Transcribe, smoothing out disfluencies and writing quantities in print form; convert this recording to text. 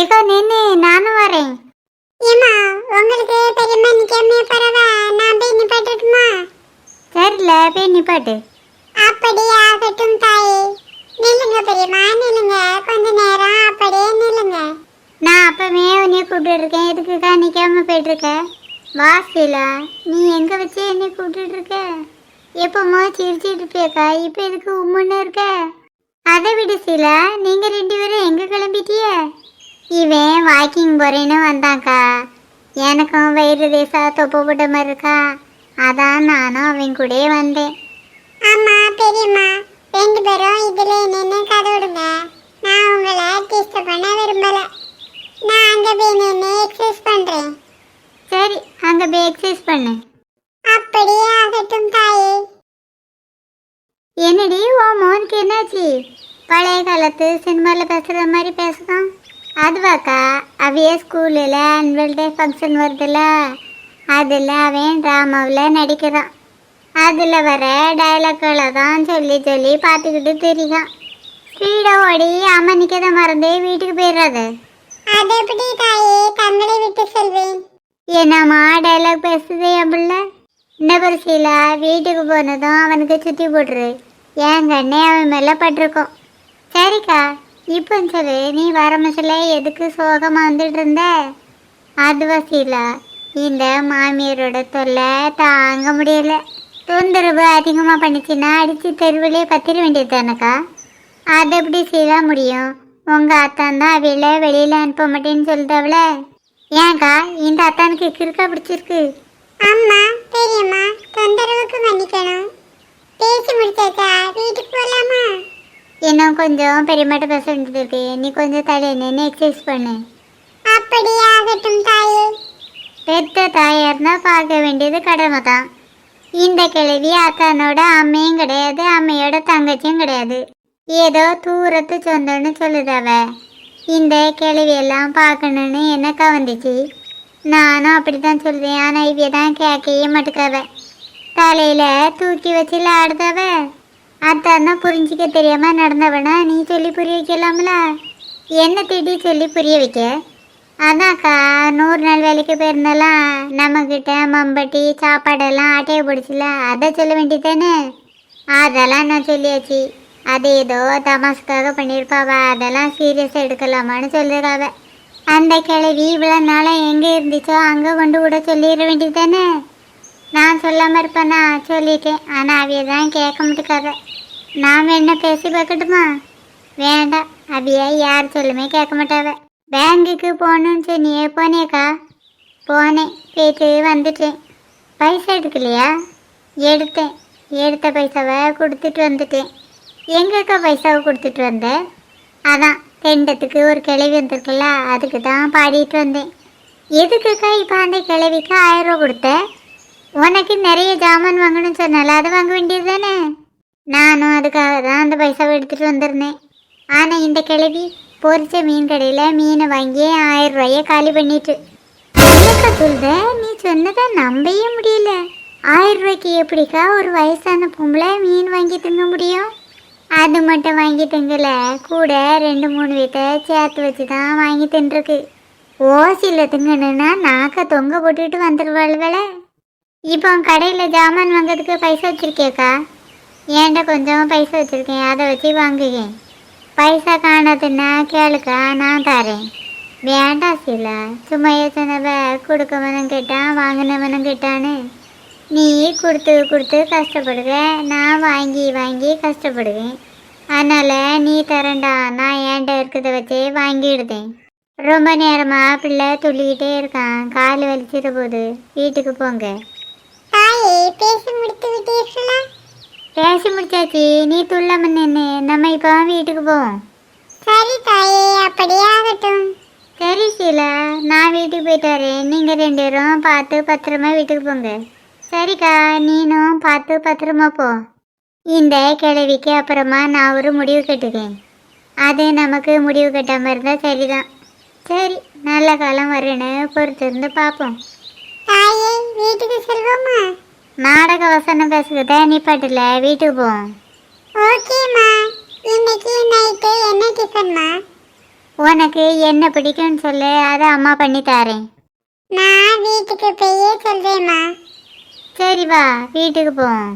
ஏக்கா நின்னு நானும் வரேன். ஏமா உங்களுக்கு பெரியம்மா நிக்காமே பரவா, நான் போய் நிப்பாட்டட்டுமா? சரில போய் நிப்பாட்டு. அப்படியே ஆகட்டும் தாயே. நில்லுங்க பெரியம்மா, நில்லுங்க, கொஞ்ச நேரம் அப்படியே நில்லுங்க. நான் அப்பவே உன்னை கூப்பிட்டு இருக்கேன், எதுக்குக்கா நிக்காம போயிட்டு இருக்க? வா சீலா, நீ எங்க வச்சு என்னை கூப்பிட்டு இருக்க? எப்பமோ சிரிச்சிட்டு இருப்பியக்கா, இப்போ எதுக்கு உம்முன்னு இருக்க? அதை விடு சீலா, நீங்க 2 பேரும் எங்க கிளம்பிட்டிய? இவன் வாக்கிங் போறேன்னு வந்தாக்கா, எனக்கும் வயிறு தேசா தொப்பு போட்ட மாதிரி இருக்கா, அதான் நானும் அவன் கூட வந்தேன். ஆமா பெரியம்மா, 2 பேரும் இதுல நின்று கதை விடுங்க. நான் உங்களை டிஸ்டர்ப் பண்ண விரும்பல. நான் அங்க போய் நின்று எக்ஸசைஸ் பண்றேன். சரி, அங்க போய் எக்ஸசைஸ் பண்ணு. அப்படியே ஆகட்டும் தாயே. என்னடி ஓ மோனுக்கு என்னாச்சு? பழைய காலத்து சினிமாவில் பேசுகிற மாதிரி பேசுதான். அதுவாக்கா, அவைய ஸ்கூலில் ஆனுவல் டே ஃபங்க்ஷன் வருதுல்ல, அதில் அவன் ட்ராமாவில் நடிக்கிறான். அதில் வர டைலாக்களை தான் சொல்லி சொல்லி பார்த்துக்கிட்டு தெரியும். ஸ்பீடாக ஓடி அம்மா நிற்கத மறந்தே வீட்டுக்கு போயிடாது. அது எப்படி தாயே தங்களை விட்டு சொல்வேன்? என்னம்மா டைலாக் பேசுது என் பிள்ளை? இந்த பரிசையில் வீட்டுக்கு போனதும் அவனுக்கு சுற்றி போட்டுரு. என் கண்ணே அவன் மேலே பட்டிருக்கோம். சரிக்கா, இப்போ சொல்லு, நீ வர மசில எதுக்கு சோகமாக வந்துட்டு இருந்த? அது வசீலா, இந்த மாமியாரோட தொல்லை தாங்க முடியல. தொந்தரவு அதிகமாக பண்ணிச்சுன்னா அடித்து தெருவிலே பத்திர வேண்டியது தானக்கா. அது எப்படி செய்ய முடியும்? உங்கள் அத்தான் தான் அவையில வெளியில் அனுப்ப மாட்டேன்னு சொல்லிட்டாவில. ஏன்க்கா, இந்த அத்தானுக்கு கிறுக்கா பிடிச்சிருக்கு? அம்மா பெரியம்மா, தொந்தரவுக்கு மன்னிக்கணும். பேசி முடிச்சாச்சா? வீட்டுக்கு போகலாமா? இன்னும் கொஞ்சம் பெரியமாட்ட பேச வேண்டியது இருக்கு. நீ கொஞ்சம் தலையை நின்று எக்ஸசைஸ் பண்ணு. அப்படியே ஆகட்டும் தாயே. பெத்த தாயார்னா பார்க்க வேண்டியது கடமை தான். இந்த கிழவி அத்தானோட அம்மையும் கிடையாது, அம்மையோட தங்கச்சியும் கிடையாது. ஏதோ தூரத்து சொந்தம்னு சொல்லுதாவ. இந்த கிழவியெல்லாம் பார்க்கணுன்னு என்னக்கா வந்துச்சு? நானும் அப்படி தான் சொல்லுவேன். ஆனால் இவைய தான் கேட்கவே மாட்டுக்காவ. தலையில் தூக்கி வச்சு ஆடுதாவ. அத்தான் தான் புரிஞ்சிக்க தெரியாமல் நடந்தவனா நீ சொல்லி புரிய வைக்கலாம்ல? என்ன திட்டி சொல்லி புரிய வைக்க? அதான்க்கா, 100 நாள் வேலைக்கு போயிருந்தாலாம் நம்மக்கிட்ட மம்பட்டி சாப்பாடெல்லாம் ஆட்டையை பிடிச்சில, அதை சொல்ல வேண்டியதானே? அதெல்லாம் நான் சொல்லியாச்சு. அது ஏதோ தமாசுக்காக பண்ணியிருப்பாவ, அதெல்லாம் சீரியஸாக எடுக்கலாமான்னு சொல்லிடுறாவ. அந்த கிழவி இவ்வளோ நாளாக எங்கே இருந்துச்சோ அங்கே கொண்டு விட சொல்லிட வேண்டியது தானே? நான் சொல்லாமல் இருப்பேனா? சொல்லிட்டேன். ஆனால் அவைய தான் கேட்க மாட்டேக்காத. நான் வேணா பேசி பார்க்கட்டுமா? வேண்டாம், அவைய யார் சொல்லுமே கேட்க மாட்டாவ. பேங்குக்கு போகணுன்னு சொன்னியே, போனேக்கா? போனேன், போயிட்டு வந்துட்டேன். பைசா எடுக்கலையா? எடுத்தேன். எடுத்த பைசாவை கொடுத்துட்டு வந்துட்டேன். எங்கக்கா பைசாவை கொடுத்துட்டு வந்தேன்? அதான் தெண்டத்துக்கு ஒரு கிழவி வந்திருக்குல்ல, அதுக்கு தான் பாடிட்டு வந்தேன். எதுக்குக்கா இப்போ அந்த கிழவிக்கு 1000 ரூபா கொடுத்த? உனக்கு நிறைய ஜாமான் வாங்கணும்னு சொன்னால அதை வாங்க வேண்டியது தானே? நானும் அதுக்காக தான் அந்த பைசாவை எடுத்துகிட்டு வந்திருந்தேன். ஆனால் இந்த கிழவி பொரிச்ச மீன் கடையில் மீனை வாங்கி 1000 ரூபாயை காலி பண்ணிட்டு. என்னக்கா சொல்ற? நீ சொன்னதை நம்பவே முடியல. 1000 ரூபாய்க்கு எப்படிக்கா ஒரு வயசான பொம்பளை மீன் வாங்கி திங்க முடியும்? அது மட்டும் வாங்கி திங்கல, கூட 2-3 வீட்டை சேர்த்து வச்சு தான் வாங்கி தின்றுருக்கு. ஓசியில் திங்கணுன்னா நாக்க தொங்க போட்டுட்டு வந்துடுவாள் வேலை. இப்போ கடையில் ஜாமான் வாங்கிறதுக்கு பைசா வச்சுருக்கேக்கா? ஏன்டா கொஞ்சம் பைசா வச்சுருக்கேன், அதை வச்சு வாங்குவேன். பைசா காணாதுன்னா கேளுக்கா, நான் தரேன். வேண்டாம் சீலா, சும்மா யோசனவ கொடுக்கவனும் கேட்டான் வாங்கினவனும் கேட்டான்னு. நீ கொடுத்து கொடுத்து கஷ்டப்படுக, நான் வாங்கி வாங்கி கஷ்டப்படுவேன். அதனால் நீ தரண்டா, நான் ஏன்டா இருக்கிறத வச்சே வாங்கிடுதேன். ரொம்ப நேரமாக பிள்ளை துள்ளிக்கிட்டே இருக்கான், கால் வலிச்சிட போது. வீட்டுக்கு போங்க. தாயே பேசி முடித்து விட்டீர்களா? பேசி முடிச்சாச்சு, நீ துள்ளாம நின்று நம்ம இப்போ வீட்டுக்கு போவோம். சரி தாயே, அப்படியே ஆகட்டும். சரி சீலா, நான் வீட்டுக்கு போயிட்டு வரேன். நீங்கள் 2 பேரும் பார்த்து பத்திரமா வீட்டுக்கு போங்க. சரிக்கா, நீனும் பார்த்து பத்திரமா போ. இந்த கிழவிக்கு அப்புறமா நான் ஒரு முடிவு கட்டுக்கேன். அது நமக்கு முடிவு கட்டாமல் இருந்தால் சரிதான். சரி, நல்ல காலம் வரேன்னு பொறுத்திருந்து பார்ப்போம். தாயே வீட்டுக்கு செல்வோமா? நாடக வசனம் பேசுகிறத நிப்பாட்டில், வீட்டுக்கு போவோம். ஓகேம்மா. இன்னைக்கு நைட்டு என்ன டிஃபன்மா? உனக்கு என்ன பிடிக்கும்னு சொல்லு, அதை அம்மா பண்ணி தரேன். நான் வீட்டுக்கு போயே சொல்றேம்மா. சரி வா, வீட்டுக்கு போவோம்.